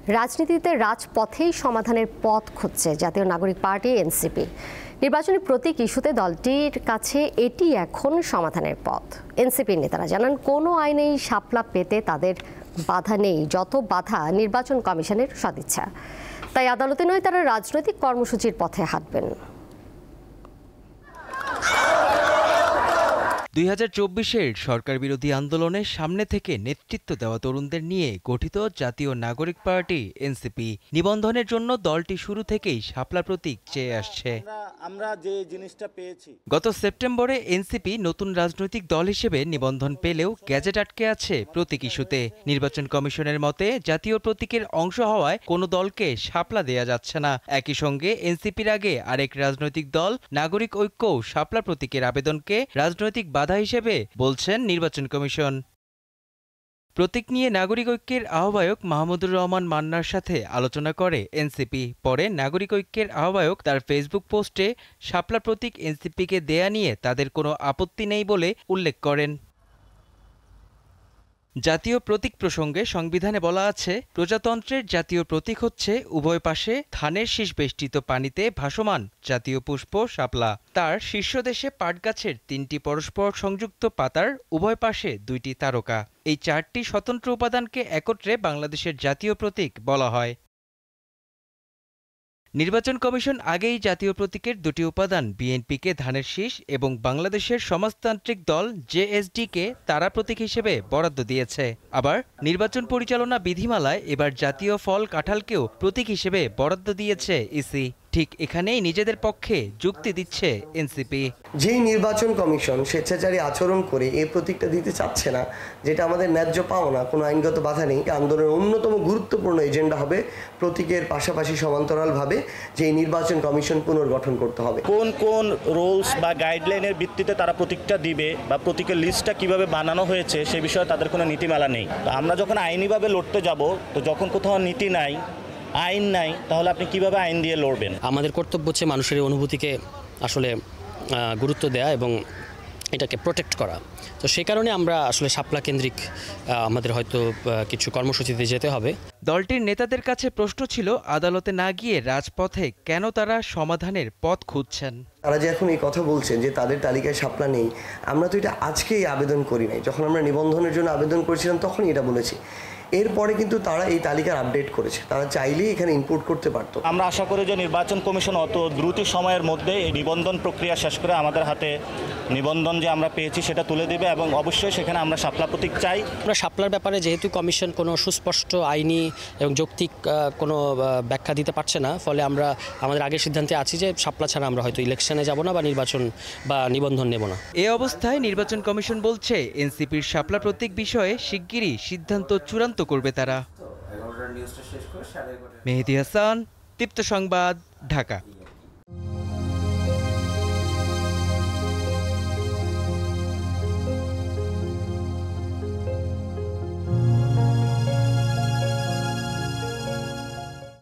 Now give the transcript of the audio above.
রাজনীতিতে রাজপথেই সমাধানের পথ খুঁজছে জাতীয় নাগরিক পার্টি এনসিপি। নির্বাচনী প্রতীক ইস্যুতে দলটির কাছে এটি এখন সমাধানের পথ। এনসিপির নেতারা জানান, কোনো আইনেই শাপলা পেতে তাদের বাধা নেই, যত বাধা নির্বাচন কমিশনের সদিচ্ছা। তাই আদালতে নয়, তারা রাজনৈতিক কর্মসূচির পথে হাঁটবেন। 2024-এর সরকার বিরোধী আন্দোলনের সামনে থেকে নেতৃত্ব দেওয়া তরুণদের নিয়ে গঠিত জাতীয় নাগরিক পার্টি এনসিপি নিবন্ধনের জন্য দলটি শুরু থেকেই শাপলা প্রতীক চেয়ে আসছে। আমরা যে জিনিসটা পেয়েছি, গত সেপ্টেম্বরে এনসিপি নতুন রাজনৈতিক দল হিসেবে নিবন্ধন পেলেও গ্যাজেট আটকে আছে প্রতীক ইস্যুতে। নির্বাচন কমিশনের মতে জাতীয় প্রতীকের অংশ হওয়ায় কোনো দলকে শাপলা দেয়া যাচ্ছে না। একই সঙ্গে এনসিপির আগে আরেক রাজনৈতিক দল নাগরিক ঐক্যও শাপলা প্রতীকের আবেদনকে রাজনৈতিক বাধা হিসেবে বলছেন নির্বাচন কমিশন। প্রতীক নিয়ে নাগরিক ঐক্যের আহ্বায়ক মাহমুদুর রহমান মান্নার সাথে আলোচনা করে এনসিপি। পরে নাগরিক ঐক্যের আহ্বায়ক তার ফেসবুক পোস্টে শাপলা প্রতীক এনসিপিকে দেয়া নিয়ে তাদের কোনো আপত্তি নেই বলে উল্লেখ করেন। জাতীয় প্রতীক প্রসঙ্গে সংবিধানে বলা আছে, প্রজাতন্ত্রের জাতীয় প্রতীক হচ্ছে উভয় পাশে ধানের শীষ বেষ্টিত পানিতে ভাসমান জাতীয় পুষ্প শাপলা। তার শীর্ষদেশে পাটগাছের 3টি পরস্পর সংযুক্ত পাতার উভয় পাশে 2টি তারকা। এই 4টি স্বতন্ত্র উপাদানকে একত্রে বাংলাদেশের জাতীয় প্রতীক বলা হয়। নির্বাচন কমিশন আগেই জাতীয় প্রতীকের 2টি উপাদান বিএনপিকে ধানের শীষ এবং বাংলাদেশের সমাজতান্ত্রিক দল জেএসডি-কে তারা প্রতীক হিসেবে বরাদ্দ দিয়েছে। আবার নির্বাচন পরিচালনা বিধিমালায় এবার জাতীয় ফল কাঁঠালকেও প্রতীক হিসেবে বরাদ্দ দিয়েছে ইসি। ঠিক এখানেই নিজেদের পক্ষে যুক্তি দিচ্ছে এনসিপি। যেই নির্বাচন কমিশন স্বেচ্ছাচারী আচরণ করে এই প্রতীকটা দিতে চাচ্ছে না, যেটা আমাদের ন্যায্য পাওনা, কোনো আইনগত বাধা নেই, আন্দোলনের অন্যতম গুরুত্বপূর্ণ এজেন্ডা হবে প্রতীকের পাশাপাশি সমান্তরালভাবে যে নির্বাচন কমিশন পুনর্গঠন করতে হবে। কোন কোন রুলস বা গাইডলাইনের ভিত্তিতে তারা প্রতীকটা দিবে বা প্রতীকের লিস্টটা কিভাবে বানানো হয়েছে সে বিষয়ে তাদের কোনো নীতিমালা নেই। তো আমরা যখন আইনিভাবে লড়তে যাব, তো যখন কোথাও নীতি নাই, আইন নাই, তাহলে আপনি কিভাবে আইন দিয়ে লড়বেন? আমাদের কর্তব্য হচ্ছে মানুষের অনুভূতিকে আসলে গুরুত্ব দেয়া এবং এটাকে প্রোটেক্ট করা। তো সেই কারণে আমরা আসলে শাপলা কেন্দ্রিক আমাদের হয়তো কিছু কর্মসূচিতে যেতে হবে। দলটির নেতাদের কাছে প্রশ্ন ছিল, আদালতে না গিয়ে রাজপথে কেন তারা সমাধানের পথ খুঁজছেন। তারা যে এখন এই কথা বলছেন যে তাদের তালিকায় শাপলা নেই, আমরা তো এটা আজকেই আবেদন করি নাই। যখন আমরা নিবন্ধনের জন্য আবেদন করেছিলাম তখনই এটা বলেছি। এরপরে কিন্তু তারা এই তালিকার আপডেট করেছে, তারা চাইলেই এখানে ইনপুট করতে পারতো। আমরা আশা করি যে নির্বাচন কমিশন অত দ্রুত সময়ের মধ্যে এই নিবন্ধন প্রক্রিয়া শেষ করে আমাদের হাতে নিবন্ধন যে আমরা পেয়েছি সেটা তুলে দেবে এবং অবশ্যই সেখানে আমরা শাপলা প্রতীক চাই। আমরা শাপলার ব্যাপারে যেহেতু কমিশন কোনো সুস্পষ্ট আইনি এবং যৌক্তিক কোনো ব্যাখ্যা দিতে পারছে না, ফলে আমরা আমাদের আগের সিদ্ধান্তে আছি যে শাপলা ছাড়া আমরা হয়তো ইলেকশনে যাব না বা নির্বাচন বা নিবন্ধন নেব না। এ অবস্থায় নির্বাচন কমিশন বলছে এনসিপির শাপলা প্রতীক বিষয়ে শিগগিরই সিদ্ধান্ত চূড়ান্ত করবে তারা। মেহেদী হাসান, দীপ্ত সংবাদ, ঢাকা।